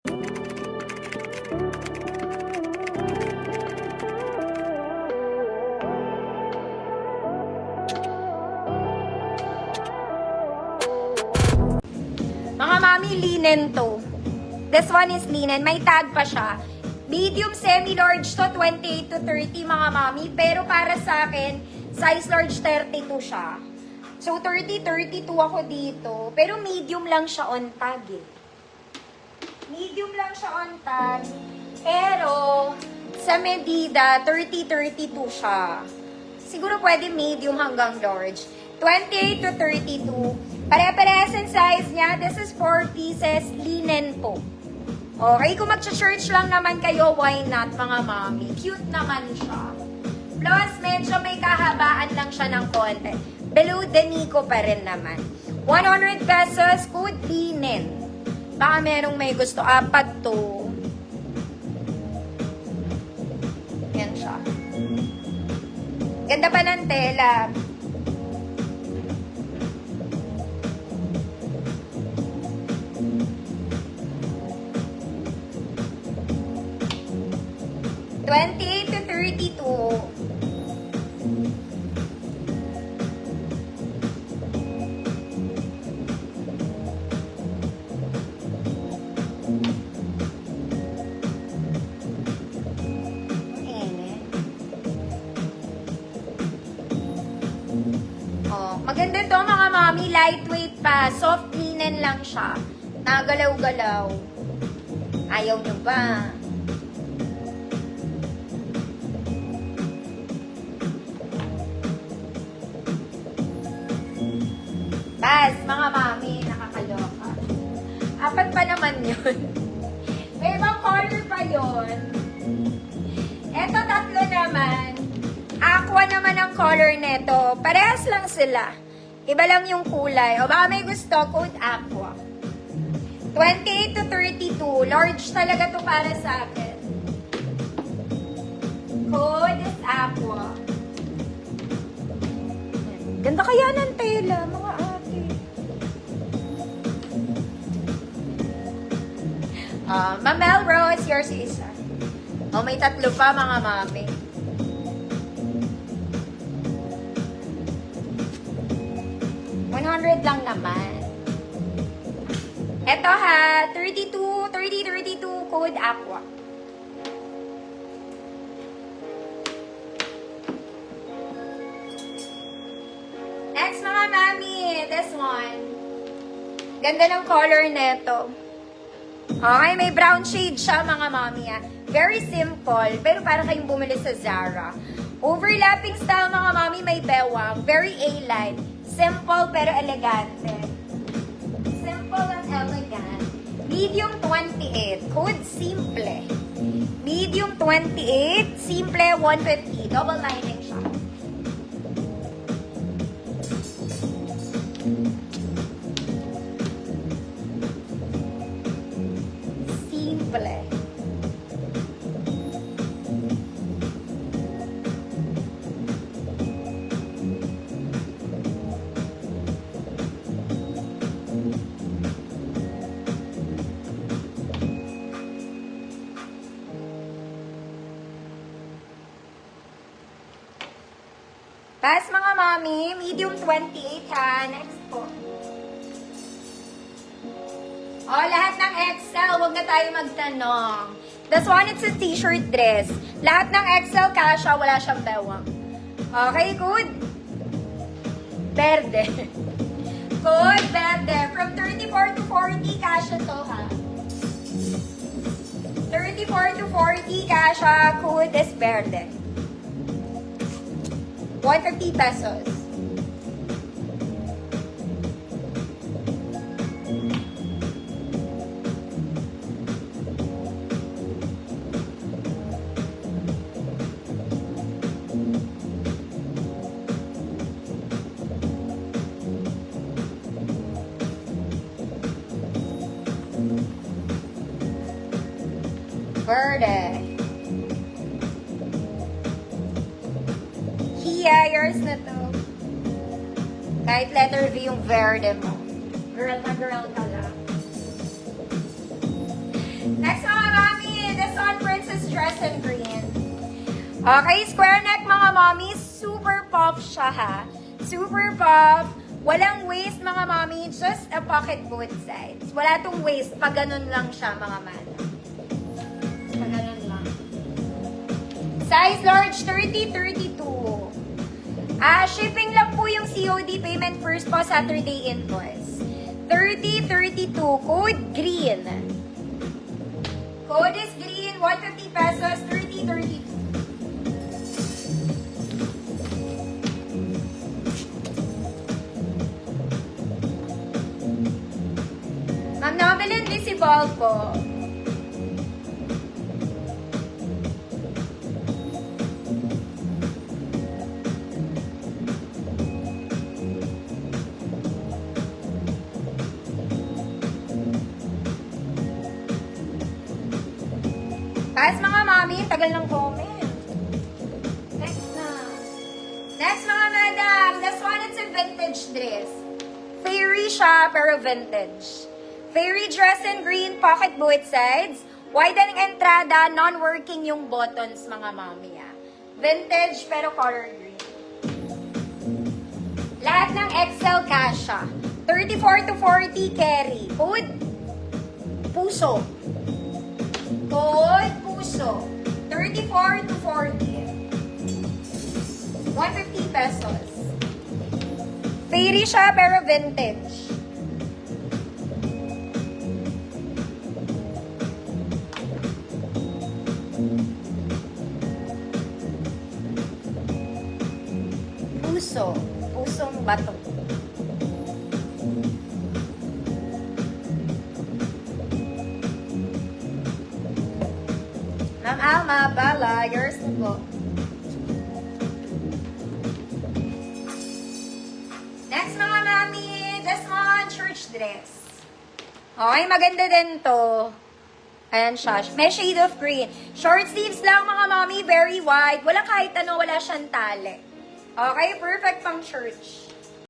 Mga mami, linen to. This one is linen. May tag pa siya. Medium semi-large to, 28 to 30 mga mami. Pero para sa akin, size large 32 siya. So 32 ako dito. Pero medium lang siya on tag eh. Medium lang siya on tag. Pero sa medida, 32 siya. Siguro pwede medium hanggang large. 28 to 32. Pare-parehas ang size niya. This is 4 pieces. Linen po. Okay, kung mag-church lang naman kayo, why not mga mami? Cute naman siya. Plus, medyo may kahabaan lang siya ng konti. Below the knee ko pa rin naman. 100 pesos, code linen. Baka merong may gusto. 4 to. Yan siya. Ganda pa ng tela. $28 to $32. Maganda to mga mami, lightweight pa, soft linen lang siya. Nagalaw-galaw. Ayaw nyo ba? Bas, mga mami, nakakaloka. 4 pa naman yun. May ibang color pa yun. Eto 3 naman. Aqua naman ang color neto. Parehas lang sila. Iba lang yung kulay. O baka may gusto, code aqua. 28 to 32. Large talaga to para sa akin. Code is aqua. Ganda kaya ng tela, mga ate. Mamel Rose, yours isa. O, may 3 pa, mga mami. $100 lang naman. Eto ha, 32, code aqua. Next mga mami, this one. Ganda ng color neto. Okay, may brown shade siya mga mami ha. Very simple, pero para kayong bumili sa Zara. Overlapping style mga mami, may bewang. Very A-line. Simple pero elegante. Simple and elegant. Medium 28. Code simple. Medium 28. Simple 150. Double lining siya. Simple. Pass mga mami, medium 28 ha. Next po. O, lahat ng XL, huwag na tayo magtanong. This one, it's a t-shirt dress. Lahat ng XL, kasha, wala siyang bewang. Okay, good? Verde. Good, verde. From 34 to 40, kasha to ha. 34 to 40, kasha, good is verde. 150 pesos. Verde. Kia, yours na to. Kahit letter V yung verde mo. Girl na girl ka lang. Next mga mami, this one, princess dress in green. Okay, square neck mga mami, super puff siya ha. Super puff. Walang waist mga mami, just a pocket both sides. Wala tong waist, pag ganun lang siya mga mana. Pag ganun lang. Size large, 30-32. Shipping lang po yung COD payment first po Saturday invoice. 30-32, code green. Code is green, 150 pesos, 30-32. Ma'am Novelyn Visible po. Guys, mga mami, tagal ng comment. Next na. Next mga madam, this one it's a vintage dress. Fairy siya, pero vintage. Fairy dress in green, pocket both sides. Wide ang entrada, non-working yung buttons, mga mami. Vintage, pero color green. Lahat ng XL kasha. 34 to 40 carry. Code puso. Code puso. 34 to 40. 150 pesos. Fairy siya, pero vintage. Puso. Pusong bato. Ma'am Alma, Bala, yours na po. Next mga mami, this one, church dress. Okay, maganda din to. Ayan siya. May shade of green. Short sleeves lang mga mami, very wide. Wala kahit ano, wala siyang tali. Okay, perfect pang church.